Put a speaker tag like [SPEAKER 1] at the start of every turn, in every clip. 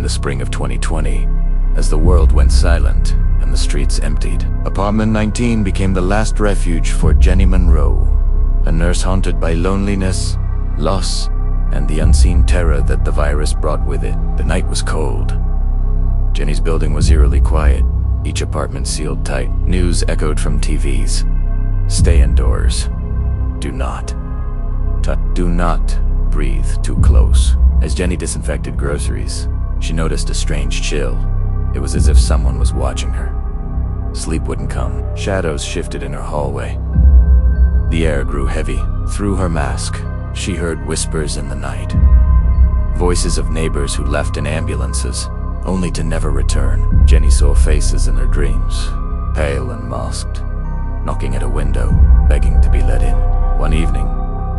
[SPEAKER 1] the spring of 2020, as the world went silent and the streets emptied. Apartment 19 became the last refuge for Jenny Monroe, a nurse haunted by loneliness, loss, and the unseen terror that the virus brought with it. The night was cold. Jenny's building was eerily quiet, each apartment sealed tight. News echoed from TVs. Stay indoors. Do not breathe too close. As Jenny disinfected groceries, she noticed a strange chill. It was as if someone was watching her. Sleep wouldn't come. Shadows shifted in her hallway. The air grew heavy. Through her mask, she heard whispers in the night. Voices of neighbors who left in ambulances, only to never return. Jenny saw faces in her dreams, pale and masked, knocking at a window, begging to be let in. One evening,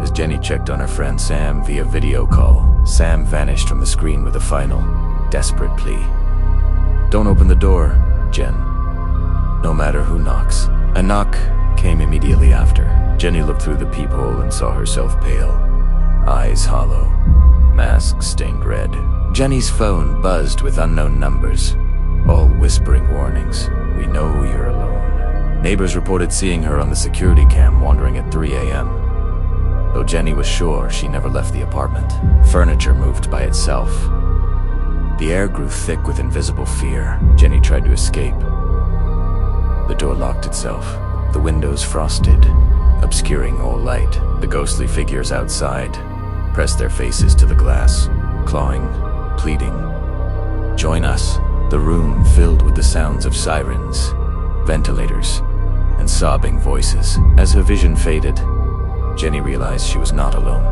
[SPEAKER 1] as Jenny checked on her friend Sam via video call, Sam vanished from the screen with a final, desperate plea. "Don't open the door, Jen. No matter who knocks." A knock came immediately after. Jenny looked through the peephole and saw herself pale, eyes hollow, mask stained red. Jenny's phone buzzed with unknown numbers, all whispering warnings. "We know you're alone." Neighbors reported seeing her on the security cam wandering at 3 a.m., though Jenny was sure she never left the apartment. Furniture moved by itself. The air grew thick with invisible fear. Jenny tried to escape. The door locked itself, the windows frosted, obscuring all light. The ghostly figures outside pressed their faces to the glass, clawing, pleading, "Join us." The room filled with the sounds of sirens, ventilators, and sobbing voices. As her vision faded, Jenny realized she was not alone.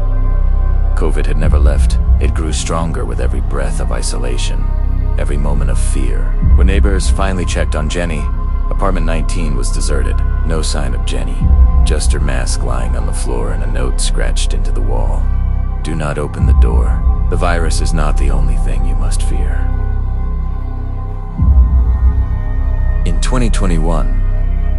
[SPEAKER 1] COVID had never left. It grew stronger with every breath of isolation, every moment of fear. When neighbors finally checked on Jenny, apartment 19 was deserted. No sign of Jenny, just her mask lying on the floor and a note scratched into the wall. "Do not open the door. The virus is not the only thing you must fear." In 2021,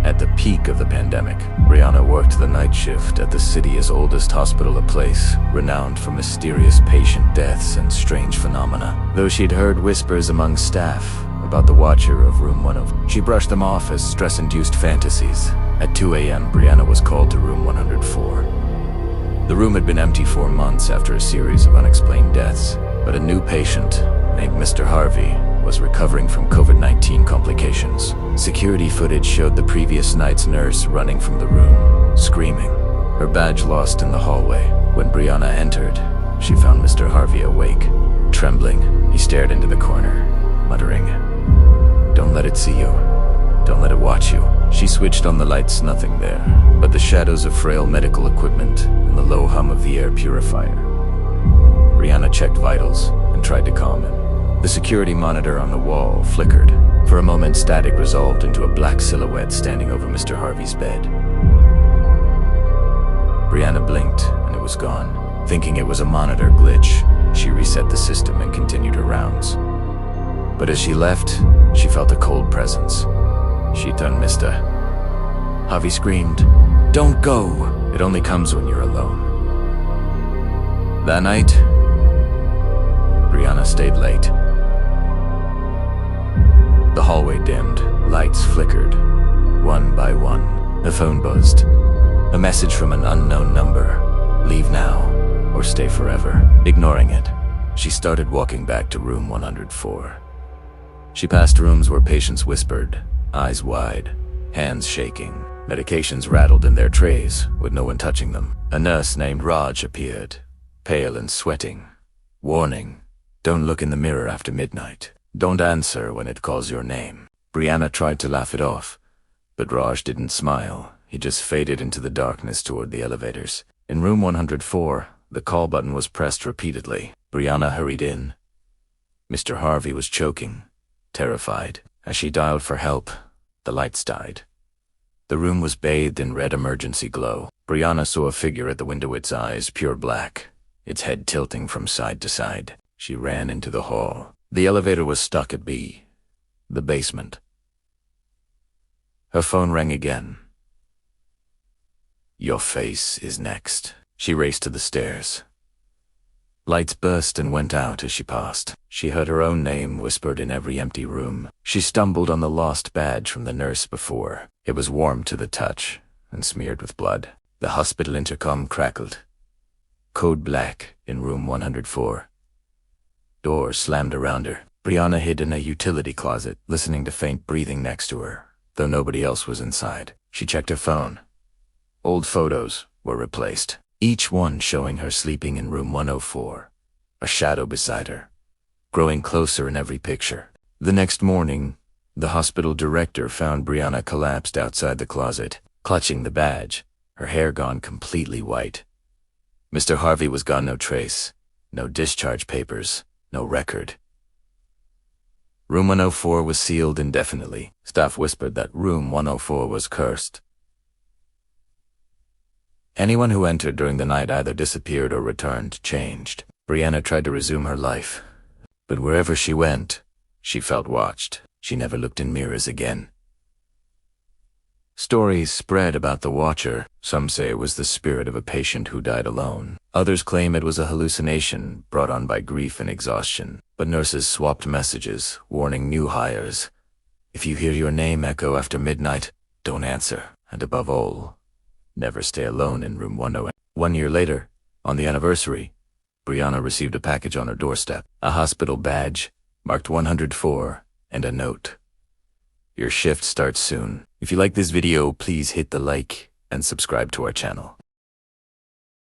[SPEAKER 1] at the peak of the pandemic, Brianna worked the night shift at the city's oldest hospital, a place renowned for mysterious patient deaths and strange phenomena. Though she'd heard whispers among staff about the watcher of room 104, she brushed them off as stress-induced fantasies. At 2 a.m., Brianna was called to room 104. The room had been empty for months after a series of unexplained deaths, but a new patient named Mr. Harvey was recovering from COVID-19 complications. Security footage showed the previous night's nurse running from the room, screaming, her badge lost in the hallway. When Brianna entered, she found Mr. Harvey awake. Trembling, he stared into the corner, muttering, "Don't let it see you. Don't let it watch you." She switched on the lights, nothing there, but the shadows of frail medical equipment and the low hum of the air purifier. Brianna checked vitals and tried to calm him. The security monitor on the wall flickered. For a moment, static resolved into a black silhouette standing over Mr. Harvey's bed. Brianna blinked, and it was gone. Thinking it was a monitor glitch, she reset the system and continued her rounds. But as she left, she felt a cold presence. She'd done Mr. Harvey screamed, "Don't go! It only comes when you're alone." That night, Brianna stayed late. The hallway dimmed, lights flickered, one by one. The phone buzzed. A message from an unknown number. "Leave now, or stay forever." Ignoring it, she started walking back to room 104. She passed rooms where patients whispered, eyes wide, hands shaking. Medications rattled in their trays, with no one touching them. A nurse named Raj appeared, pale and sweating. "Warning, don't look in the mirror after midnight. Don't answer when it calls your name." Brianna tried to laugh it off, but Raj didn't smile. He just faded into the darkness toward the elevators. In room 104, the call button was pressed repeatedly. Brianna hurried in. Mr. Harvey was choking, terrified. As she dialed for help, the lights died. The room was bathed in red emergency glow. Brianna saw a figure at the window, its eyes pure black, its head tilting from side to side. She ran into the hall. The elevator was stuck at B, the basement. Her phone rang again. "Your face is next." She raced to the stairs. Lights burst and went out as she passed. She heard her own name whispered in every empty room. She stumbled on the lost badge from the nurse before. It was warm to the touch and smeared with blood. The hospital intercom crackled. Code black in room 104. Doors slammed around her. Brianna hid in a utility closet, listening to faint breathing next to her, though nobody else was inside. She checked her phone. Old photos were replaced, each one showing her sleeping in room 104, a shadow beside her, growing closer in every picture. The next morning, the hospital director found Brianna collapsed outside the closet, clutching the badge, her hair gone completely white. Mr. Harvey was gone, no trace, no discharge papers, no record. Room 104 was sealed indefinitely. Staff whispered that room 104 was cursed. Anyone who entered during the night either disappeared or returned changed. Brianna tried to resume her life, but wherever she went, she felt watched. She never looked in mirrors again. Stories spread about the Watcher. Some say it was the spirit of a patient who died alone. Others claim it was a hallucination brought on by grief and exhaustion. But nurses swapped messages, warning new hires. If you hear your name echo after midnight, don't answer. And above all, never stay alone in room 108. 1 year later, on the anniversary, Brianna received a package on her doorstep. A hospital badge, marked 104, and a note. Your shift starts soon. If you like this video, please hit the like and subscribe to our channel.